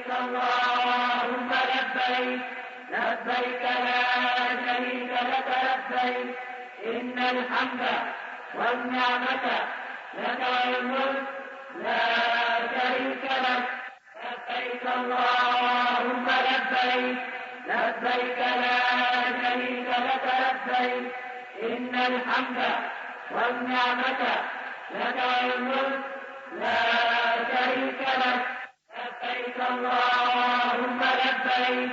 اللهم لبيك لبيك لا شريك لك لبيك إن الحمد والنعمة لك والملك لا شريك لك لبيك اللهم لبيك لبيك لا شريك لك لبيك إن الحمد والنعمة لك والملك لا شريك لك لبيك اللهم لبيك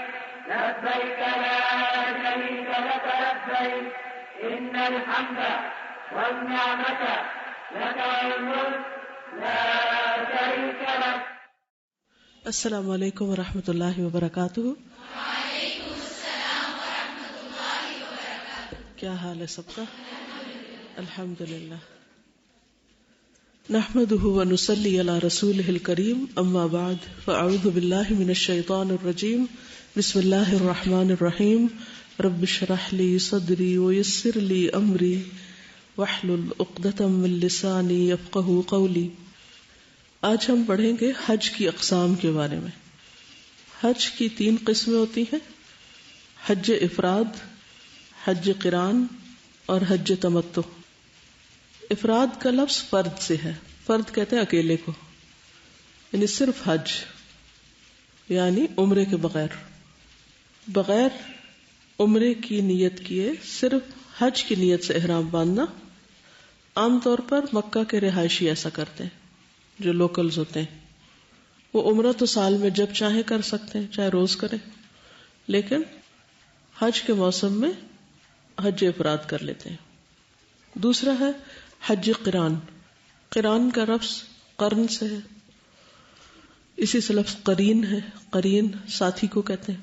لبيك لا شريك لك لبيك إن الحمد والنعمة لك والملك لا شريك لك. السلام علیکم ورحمۃ اللہ وبرکاتہ. وعلیکم السلام ورحمۃ اللہ وبرکاتہ. کیا حال ہے سب کا؟ الحمدللہ. نحمده ونصلی علی رسولہ الکریم. اما بعد فاعوذ باللہ من الشیطان الرجیم. بسم اللہ الرحمن الرحیم. رب اشرح لی صدری ویسر لی امری واحلل عقدۃ من لسانی یفقہوا قولی. آج ہم پڑھیں گے حج کی اقسام کے بارے میں. حج کی 3 قسمیں ہوتی ہیں: حج افراد، حج قران اور حج تمتع. افراد کا لفظ فرد سے ہے. فرد کہتے ہیں اکیلے کو، یعنی صرف حج، یعنی عمرے کے بغیر عمرے کی نیت کیے صرف حج کی نیت سے احرام باندھنا. عام طور پر مکہ کے رہائشی ایسا کرتے ہیں، جو لوکلز ہوتے ہیں. وہ عمرہ تو سال میں جب چاہیں کر سکتے ہیں، چاہے روز کریں، لیکن حج کے موسم میں حج افراد کر لیتے ہیں. دوسرا ہے حج قران. قران کا لفظ قرن سے ہے، اسی سے لفظ قرین ہے. قرین ساتھی کو کہتے ہیں.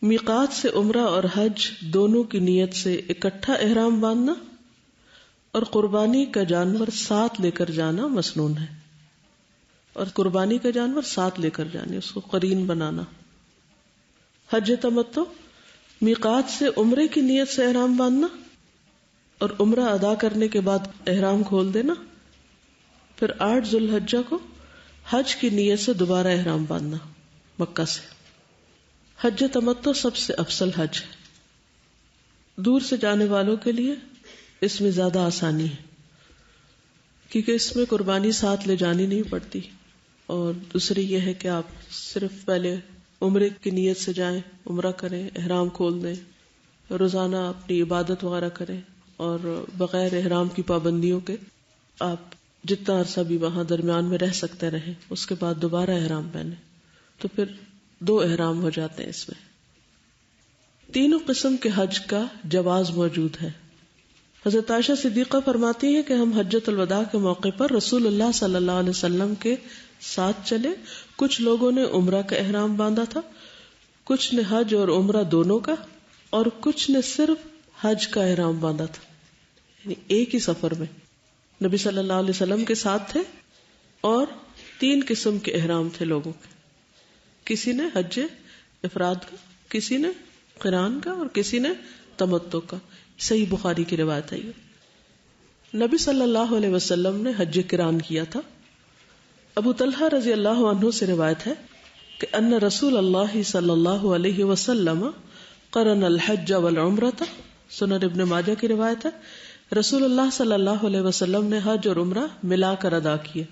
میقات سے عمرہ اور حج دونوں کی نیت سے اکٹھا احرام باندھنا اور قربانی کا جانور ساتھ لے کر جانا مسنون ہے. اور قربانی کا جانور ساتھ لے کر جانے، اس کو قرین بنانا. حج تمتع میقات سے عمرے کی نیت سے احرام باندھنا اور عمرہ ادا کرنے کے بعد احرام کھول دینا، پھر 8 ذو الحجہ کو حج کی نیت سے دوبارہ احرام باندھنا مکہ سے. حج تمتع سب سے افضل حج ہے. دور سے جانے والوں کے لیے اس میں زیادہ آسانی ہے، کیونکہ اس میں قربانی ساتھ لے جانی نہیں پڑتی. اور دوسری یہ ہے کہ آپ صرف پہلے عمرے کی نیت سے جائیں، عمرہ کریں، احرام کھول دیں، روزانہ اپنی عبادت وغیرہ کریں، اور بغیر احرام کی پابندیوں کے آپ جتنا عرصہ بھی وہاں درمیان میں رہ سکتے رہیں، اس کے بعد دوبارہ احرام پہنیں، تو پھر 2 احرام ہو جاتے ہیں اس میں. تینوں قسم کے حج کا جواز موجود ہے. حضرت عائشہ صدیقہ فرماتی ہیں کہ ہم حجۃ الوداع کے موقع پر رسول اللہ صلی اللہ علیہ وسلم کے ساتھ چلے. کچھ لوگوں نے عمرہ کا احرام باندھا تھا، کچھ نے حج اور عمرہ دونوں کا، اور کچھ نے صرف حج کا احرام باندھا تھا. یعنی ایک ہی سفر میں نبی صلی اللہ علیہ وسلم کے ساتھ تھے، اور 3 قسم کے احرام تھے لوگوں کے. کسی نے حج افراد کا، کسی نے قران کا، اور کسی نے تمتع کا. صحیح بخاری کی روایت ہے. نبی صلی اللہ علیہ وسلم نے حج قران کیا تھا. ابو طلحہ رضی اللہ عنہ سے روایت ہے کہ ان رسول اللہ صلی اللہ علیہ وسلم قرن الحج والعمرۃ. سنن ابن ماجہ کی روایت ہے، رسول اللہ صلی اللہ علیہ وسلم نے حج اور عمرہ ملا کر ادا کیے،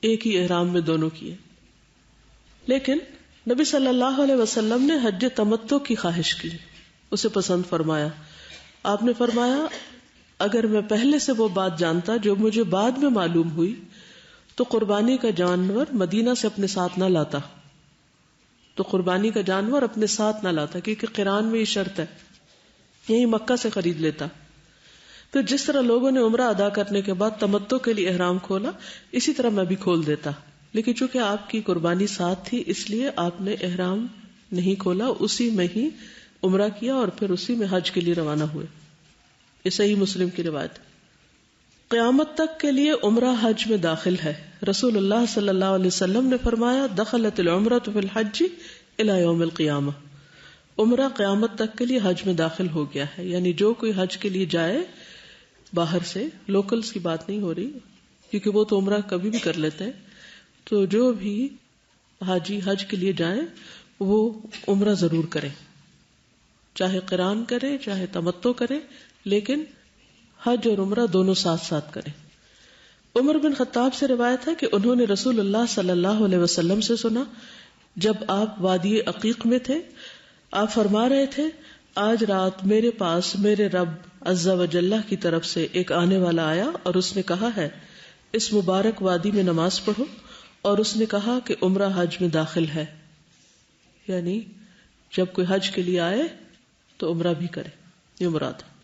ایک ہی احرام میں دونوں کیے. لیکن نبی صلی اللہ علیہ وسلم نے حج تمتع کی خواہش کی، اسے پسند فرمایا. آپ نے فرمایا اگر میں پہلے سے وہ بات جانتا جو مجھے بعد میں معلوم ہوئی تو قربانی کا جانور مدینہ سے اپنے ساتھ نہ لاتا. کیونکہ قران میں یہ شرط ہے، یہی مکہ سے خرید لیتا. پھر جس طرح لوگوں نے عمرہ ادا کرنے کے بعد تمتع کے لیے احرام کھولا، اسی طرح میں بھی کھول دیتا. لیکن چونکہ آپ کی قربانی ساتھ تھی، اس لیے آپ نے احرام نہیں کھولا، اسی میں ہی عمرہ کیا اور پھر اسی میں حج کے لیے روانہ ہوئے. یہ صحیح مسلم کی روایت. قیامت تک کے لیے عمرہ حج میں داخل ہے. رسول اللہ صلی اللہ علیہ وسلم نے فرمایا دخلت العمرۃ فی الحج الی یوم القیامہ. عمرہ قیامت تک کے لیے حج میں داخل ہو گیا ہے. یعنی جو کوئی حج کے لیے جائے باہر سے، لوکلز کی بات نہیں ہو رہی کیونکہ وہ تو عمرہ کبھی بھی کر لیتے ہیں، تو جو بھی حاجی حج کے لیے جائیں وہ عمرہ ضرور کریں، چاہے قران کریں چاہے تمتع کریں، لیکن حج اور عمرہ دونوں ساتھ ساتھ کریں۔ عمر بن خطاب سے روایت ہے کہ انہوں نے رسول اللہ صلی اللہ علیہ وسلم سے سنا، جب آپ وادی عقیق میں تھے، آپ فرما رہے تھے، آج رات میرے پاس میرے رب عز و جل کی طرف سے ایک آنے والا آیا اور اس نے کہا ہے اس مبارک وادی میں نماز پڑھو، اور اس نے کہا کہ عمرہ حج میں داخل ہے، یعنی جب کوئی حج کے لیے آئے تو عمرہ بھی کرے، یہ مراد ہے۔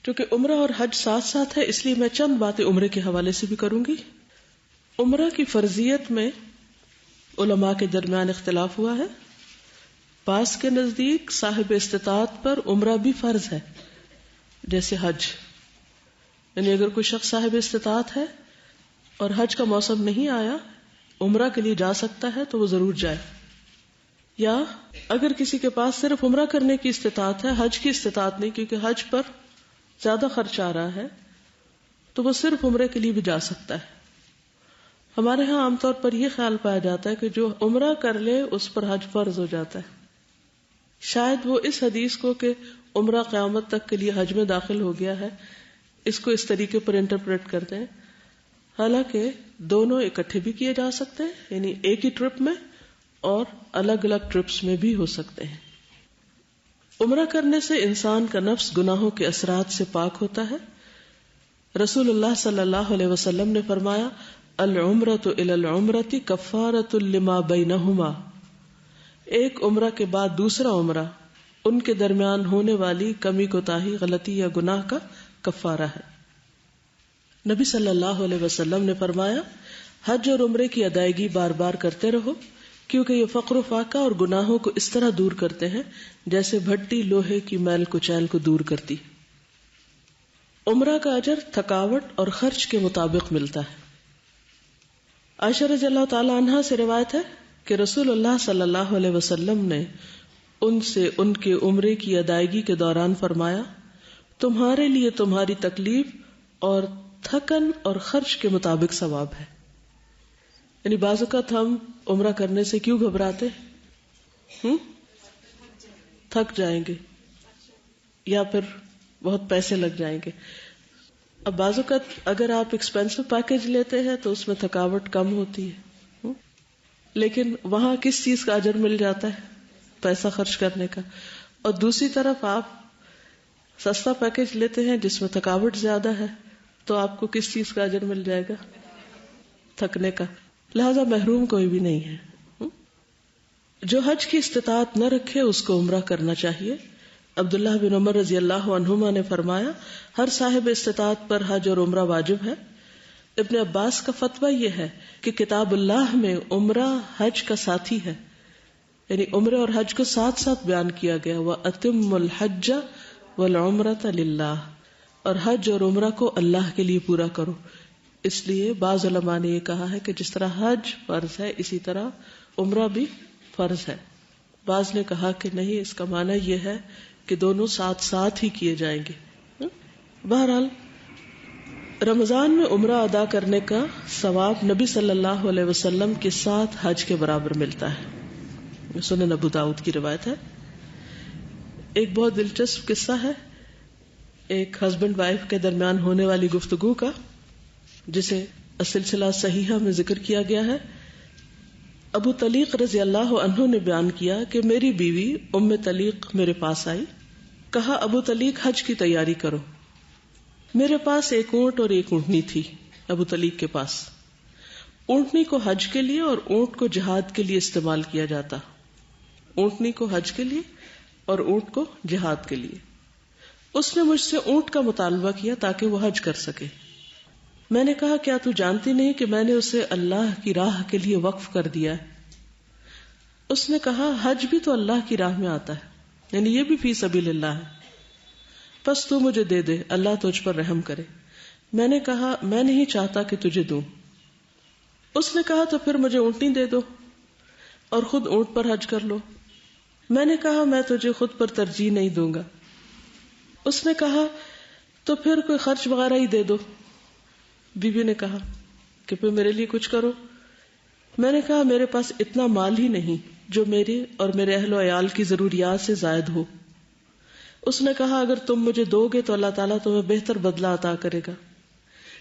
کیونکہ عمرہ اور حج ساتھ ساتھ ہے، اس لیے میں چند باتیں عمرے کے حوالے سے بھی کروں گی۔ عمرہ کی فرضیت میں علماء کے درمیان اختلاف ہوا ہے۔ بعض کے نزدیک صاحب استطاعت پر عمرہ بھی فرض ہے، جیسے حج، یعنی اگر کوئی شخص صاحب استطاعت ہے اور حج کا موسم نہیں آیا، عمرہ کے لیے جا سکتا ہے تو وہ ضرور جائے۔ یا اگر کسی کے پاس صرف عمرہ کرنے کی استطاعت ہے، حج کی استطاعت نہیں، کیونکہ حج پر زیادہ خرچ آ رہا ہے، تو وہ صرف عمرے کے لیے بھی جا سکتا ہے۔ ہمارے ہاں عام طور پر یہ خیال پایا جاتا ہے کہ جو عمرہ کر لے اس پر حج فرض ہو جاتا ہے۔ شاید وہ اس حدیث کو کہ عمرہ قیامت تک کے لیے حج میں داخل ہو گیا ہے، اس کو اس طریقے پر انٹرپریٹ کرتے ہیں، حالانکہ دونوں اکٹھے بھی کیے جا سکتے ہیں، یعنی ایک ہی ٹرپ میں اور الگ الگ ٹرپس میں بھی ہو سکتے ہیں۔ عمرہ کرنے سے انسان کا نفس گناہوں کے اثرات سے پاک ہوتا ہے۔ رسول اللہ صلی اللہ علیہ وسلم نے فرمایا، العمرۃ الی العمرۃ کفارۃ لما بینہما، ایک عمرہ کے بعد دوسرا عمرہ ان کے درمیان ہونے والی کمی کوتاہی، غلطی یا گناہ کا کفارہ ہے۔ نبی صلی اللہ علیہ وسلم نے فرمایا، حج اور عمرے کی ادائیگی بار بار کرتے رہو، کیونکہ یہ فقر و فاقہ اور گناہوں کو اس طرح دور کرتے ہیں جیسے بھٹی لوہے کی میل کچیل کو دور کرتی۔ عمرہ کا اجر تھکاوٹ اور خرچ کے مطابق ملتا ہے۔ عائشہ رضی اللہ تعالی عنہا سے روایت ہے کہ رسول اللہ صلی اللہ علیہ وسلم نے ان سے ان کے عمرے کی ادائیگی کے دوران فرمایا، تمہارے لیے تمہاری تکلیف اور تھکن اور خرچ کے مطابق ثواب ہے۔ یعنی بعض اوقات ہم عمرہ کرنے سے کیوں گھبراتے؟ تھک جائیں گے یا پھر بہت پیسے لگ جائیں گے۔ اب بعض اوقات اگر آپ ایکسپینسو پیکج لیتے ہیں تو اس میں تھکاوٹ کم ہوتی ہے، لیکن وہاں کس چیز کا اجر مل جاتا ہے؟ پیسہ خرچ کرنے کا۔ اور دوسری طرف آپ سستا پیکج لیتے ہیں جس میں تھکاوٹ زیادہ ہے، تو آپ کو کس چیز کا اجر مل جائے گا؟ تھکنے کا۔ لہذا محروم کوئی بھی نہیں ہے۔ جو حج کی استطاعت نہ رکھے اس کو عمرہ کرنا چاہیے۔ عبداللہ بن عمر رضی اللہ عنہما نے فرمایا، ہر صاحب استطاعت پر حج اور عمرہ واجب ہے۔ ابن عباس کا فتویٰ یہ ہے کہ کتاب اللہ میں عمرہ حج کا ساتھی ہے، یعنی عمرے اور حج کو ساتھ ساتھ بیان کیا گیا، وَأَتِمُّ الْحَجَّ وَالْعُمْرَةَ لِلَّهِ، اور حج اور عمرہ کو اللہ کے لیے پورا کرو۔ اس لیے بعض علماء نے یہ کہا ہے کہ جس طرح حج فرض ہے اسی طرح عمرہ بھی فرض ہے۔ بعض نے کہا کہ نہیں، اس کا معنی یہ ہے کہ دونوں ساتھ ساتھ ہی کیے جائیں گے۔ بہرحال رمضان میں عمرہ ادا کرنے کا ثواب نبی صلی اللہ علیہ وسلم کے ساتھ حج کے برابر ملتا ہے۔ سنن ابو داؤد کی روایت ہے۔ ایک بہت دلچسپ قصہ ہے ایک ہسبینڈ وائف کے درمیان ہونے والی گفتگو کا، جسے سلسلہ صحیحہ میں ذکر کیا گیا ہے۔ ابو طلیق رضی اللہ عنہ نے بیان کیا کہ میری بیوی ام طلیق میرے پاس آئی، کہا ابو طلیق حج کی تیاری کرو۔ میرے پاس ایک اونٹ اور ایک اونٹنی تھی۔ ابو طلیق کے پاس اونٹنی کو حج کے لیے اور اونٹ کو جہاد کے لیے استعمال کیا جاتا، اونٹنی کو حج کے لیے اور اونٹ کو جہاد کے لیے۔ اس نے مجھ سے اونٹ کا مطالبہ کیا تاکہ وہ حج کر سکے۔ میں نے کہا کیا تو جانتی نہیں کہ میں نے اسے اللہ کی راہ کے لیے وقف کر دیا ہے؟ اس نے کہا حج بھی تو اللہ کی راہ میں آتا ہے، یعنی یہ بھی فی سبیل اللہ ہے، بس تو مجھے دے دے، اللہ تجھ پر رحم کرے۔ میں نے کہا میں نہیں چاہتا کہ تجھے دوں۔ اس نے کہا تو پھر مجھے اونٹنی دے دو اور خود اونٹ پر حج کر لو۔ میں نے کہا میں تجھے خود پر ترجیح نہیں دوں گا۔ اس نے کہا تو پھر کوئی خرچ وغیرہ ہی دے دو۔ بیوی نے کہا کہ پھر میرے لیے کچھ کرو۔ میں نے کہا میرے پاس اتنا مال ہی نہیں جو میرے اور میرے اہل و عیال کی ضروریات سے زائد ہو۔ اس نے کہا اگر تم مجھے دو گے تو اللہ تعالیٰ تمہیں بہتر بدلہ عطا کرے گا۔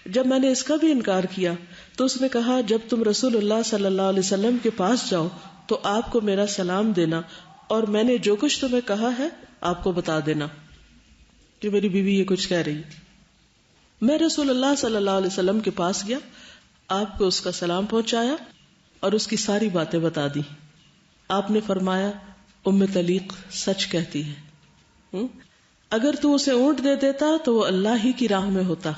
جب میں نے اس کا بھی انکار کیا تو اس نے کہا جب تم رسول اللہ صلی اللہ علیہ وسلم کے پاس جاؤ تو آپ کو میرا سلام دینا اور میں نے جو کچھ تمہیں کہا ہے آپ کو بتا دینا کہ میری بیوی یہ کچھ کہہ رہی۔ میں رسول اللہ صلی اللہ علیہ وسلم کے پاس گیا، آپ کو اس کا سلام پہنچایا اور اس کی ساری باتیں بتا دی۔ آپ نے فرمایا ام طلیق سچ کہتی ہے، اگر تو اسے اونٹ دے دیتا تو وہ اللہ ہی کی راہ میں ہوتا،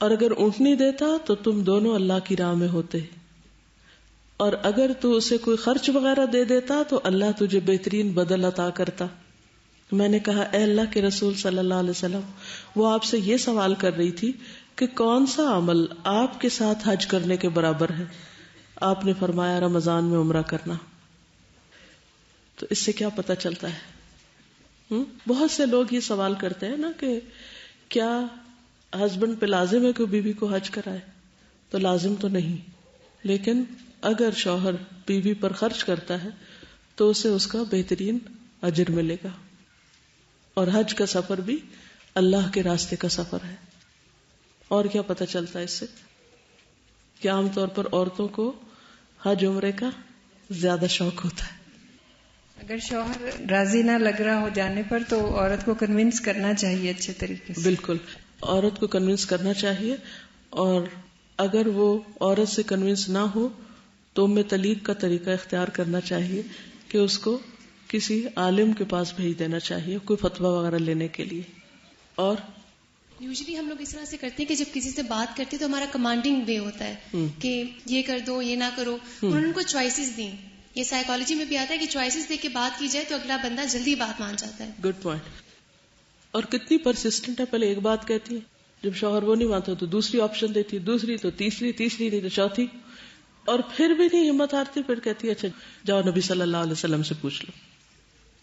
اور اگر اونٹنی دیتا تو تم دونوں اللہ کی راہ میں ہوتے، اور اگر تو اسے کوئی خرچ وغیرہ دے دیتا تو اللہ تجھے بہترین بدل عطا کرتا۔ میں نے کہا اے اللہ کے رسول صلی اللہ علیہ وسلم، وہ آپ سے یہ سوال کر رہی تھی کہ کون سا عمل آپ کے ساتھ حج کرنے کے برابر ہے؟ آپ نے فرمایا رمضان میں عمرہ کرنا۔ تو اس سے کیا پتہ چلتا ہے؟ بہت سے لوگ یہ سوال کرتے ہیں نا کہ کیا ہسبینڈ پہ لازم ہے کہ بیوی کو حج کرائے؟ تو لازم تو نہیں، لیکن اگر شوہر بیوی پر خرچ کرتا ہے تو اسے اس کا بہترین اجر ملے گا۔ اور حج کا سفر بھی اللہ کے راستے کا سفر ہے۔ اور کیا پتہ چلتا ہے اس سے؟ کہ عام طور پر عورتوں کو حج عمرے کا زیادہ شوق ہوتا ہے۔ اگر شوہر راضی نہ لگ رہا ہو جانے پر تو عورت کو کنونس کرنا چاہیے اچھے طریقے سے۔ بالکل، عورت کو کنونس کرنا چاہیے، اور اگر وہ عورت سے کنونس نہ ہو تو ام طلیق کا طریقہ اختیار کرنا چاہیے کہ اس کو کسی عالم کے پاس بھیج دینا چاہیے کوئی فتویٰ وغیرہ لینے کے لیے۔ اور یوزلی ہم لوگ اس طرح سے کرتے ہیں کہ جب کسی سے بات کرتے تو ہمارا کمانڈنگ وے ہوتا ہے کہ یہ کر دو، یہ نہ کرو۔ انہوں نے ان کو چوائسیز دیں، یہ سائیکالوجی میں بھی آتا ہے کہ چوائسیز دے کے بات کی جائے تو اگلا بندہ جلدی بات مان جاتا ہے۔ Good point. اور کتنی پرسسٹنٹ ہے، پہلے ایک بات کہتی ہے، جب شوہر وہ نہیں مانتا تو دوسری آپشن دیتی، دوسری تو تیسری، تیسری نہیں تو چوتھی، اور پھر بھی نہیں ہمت ہارتی، پھر کہتی ہے اچھا جاؤ نبی صلی اللہ علیہ وسلم سے پوچھ لو۔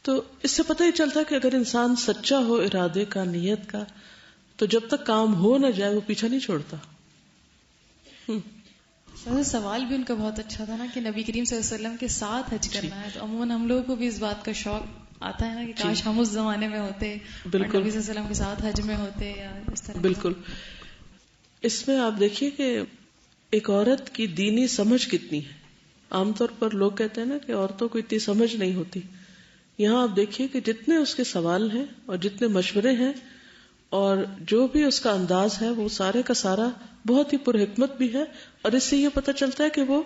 تو اس سے پتہ ہی چلتا ہے کہ اگر انسان سچا ہو ارادے کا، نیت کا، تو جب تک کام ہو نہ جائے وہ پیچھا نہیں چھوڑتا۔ سوال بھی ان کا بہت اچھا تھا نا کہ نبی کریم صلی اللہ علیہ وسلم کے ساتھ حج کرنا ہے، تو عموماً ہم لوگوں کو بھی اس بات کا شوق آتا ہے نا کہ کاش ہم اس زمانے میں ہوتے، بالکل، نبی صلی اللہ علیہ وسلم کے ساتھ حج میں ہوتے یا اس طرح۔ بالکل۔ اس میں آپ دیکھیے کہ ایک عورت کی دینی سمجھ کتنی ہے۔ عام طور پر لوگ کہتے ہیں نا کہ عورتوں کو اتنی سمجھ نہیں ہوتی۔ یہاں آپ دیکھیے کہ جتنے اس کے سوال ہیں اور جتنے مشورے ہیں اور جو بھی اس کا انداز ہے وہ سارے کا سارا بہت ہی پرحکمت بھی ہے، اور اس سے یہ پتہ چلتا ہے کہ وہ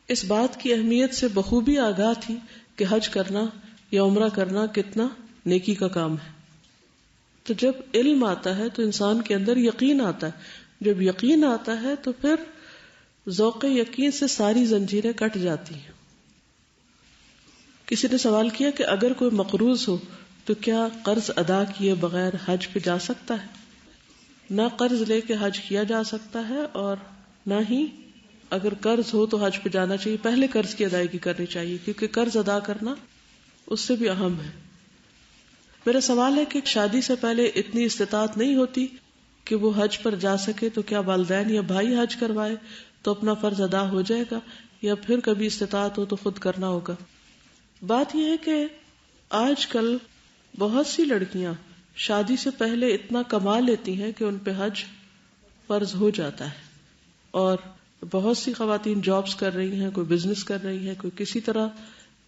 اس بات کی اہمیت سے بخوبی آگاہ تھی کہ حج کرنا یا عمرہ کرنا کتنا نیکی کا کام ہے۔ تو جب علم آتا ہے تو انسان کے اندر یقین آتا ہے، جب یقین آتا ہے تو پھر ذوق یقین سے ساری زنجیریں کٹ جاتی ہیں۔ کسی نے سوال کیا کہ اگر کوئی مقروض ہو تو کیا قرض ادا کیے بغیر حج پہ جا سکتا ہے؟ نہ قرض لے کے حج کیا جا سکتا ہے، اور نہ ہی اگر قرض ہو تو حج پہ جانا چاہیے، پہلے قرض کی ادائیگی کرنی چاہیے، کیونکہ قرض ادا کرنا اس سے بھی اہم ہے۔ میرا سوال ہے کہ شادی سے پہلے اتنی استطاعت نہیں ہوتی کہ وہ حج پر جا سکے، تو کیا والدین یا بھائی حج کروائے تو اپنا فرض ادا ہو جائے گا، یا پھر کبھی استطاعت ہو تو خود کرنا ہوگا؟ بات یہ ہے کہ آج کل بہت سی لڑکیاں شادی سے پہلے اتنا کما لیتی ہیں کہ ان پہ حج فرض ہو جاتا ہے، اور بہت سی خواتین جابز کر رہی ہیں، کوئی بزنس کر رہی ہے، کوئی کسی طرح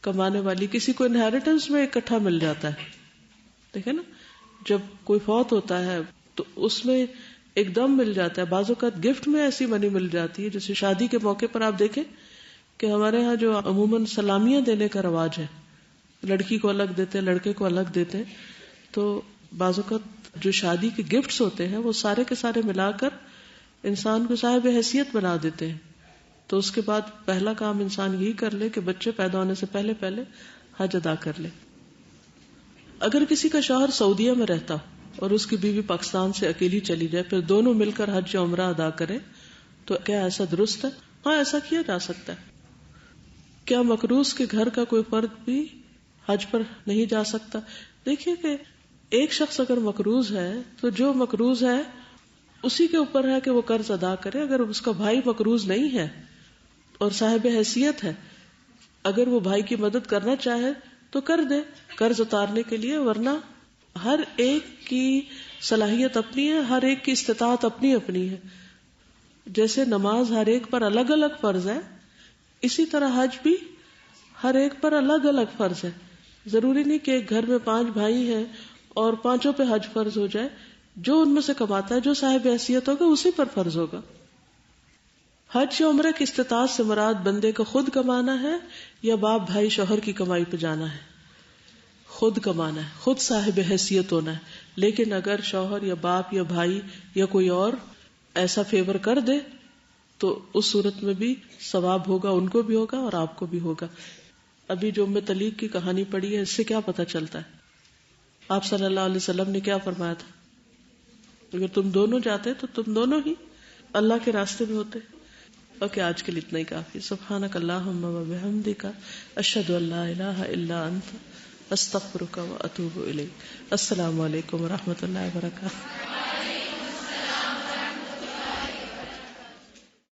کمانے والی، کسی کو انہیریٹنس میں اکٹھا مل جاتا ہے۔ دیکھیں نا، جب کوئی فوت ہوتا ہے تو اس میں ایک دم مل جاتا ہے، بعض اوقات گفٹ میں ایسی منی مل جاتی ہے۔ جیسے شادی کے موقع پر آپ دیکھیں کہ ہمارے ہاں جو عموماً سلامیاں دینے کا رواج ہے، لڑکی کو الگ دیتے ہیں، لڑکے کو الگ دیتے ہیں، تو بعض اوقات جو شادی کے گفٹس ہوتے ہیں وہ سارے کے سارے ملا کر انسان کو صاحب حیثیت بنا دیتے ہیں۔ تو اس کے بعد پہلا کام انسان یہی کر لے کہ بچے پیدا ہونے سے پہلے پہلے حج ادا کر لے۔ اگر کسی کا شوہر سعودیہ میں رہتا اور اس کی بیوی پاکستان سے اکیلی چلی جائے، پھر دونوں مل کر حج یا عمرہ ادا کریں، تو کیا ایسا درست ہے؟ ہاں، ایسا کیا جا سکتا ہے۔ کیا مقروض کے گھر کا کوئی فرد بھی حج پر نہیں جا سکتا؟ دیکھیے کہ ایک شخص اگر مقروض ہے تو جو مقروض ہے اسی کے اوپر ہے کہ وہ قرض ادا کرے۔ اگر اس کا بھائی مقروض نہیں ہے، اور صاحب حیثیت ہے، اگر وہ بھائی کی مدد کرنا چاہے تو کر دے قرض اتارنے کے لیے، ورنہ ہر ایک کی صلاحیت اپنی ہے، ہر ایک کی استطاعت اپنی اپنی ہے. جیسے نماز ہر ایک پر الگ الگ فرض ہے، اسی طرح حج بھی ہر ایک پر الگ الگ فرض ہے. ضروری نہیں کہ ایک گھر میں 5 بھائی ہیں اور 5 پہ حج فرض ہو جائے. جو ان میں سے کماتا ہے، جو صاحب حیثیت ہوگا اسی پر فرض ہوگا. حج یا عمرہ کی استطاعت سے مراد بندے کو خود کمانا ہے یا باپ بھائی شوہر کی کمائی پہ جانا ہے؟ خود کمانا ہے، خود صاحب حیثیت ہونا ہے. لیکن اگر شوہر یا باپ یا بھائی یا کوئی اور ایسا فیور کر دے تو اس صورت میں بھی ثواب ہوگا، ان کو بھی ہوگا اور آپ کو بھی ہوگا. ابھی جو طلیق کی کہانی پڑھی ہے، اس سے کیا پتہ چلتا ہے؟ آپ صلی اللہ علیہ وسلم نے کیا فرمایا تھا؟ اگر تم دونوں جاتے تو تم دونوں ہی اللہ کے راستے میں ہوتے. اوکے، آج کے لیے اتنا ہی کافی. سبحانک اللہم و بحمدک، اشہد ان لا الہ الا انت، استغفرک و اتوب الیک. السلام علیکم و رحمۃ اللہ وبرکاتہ.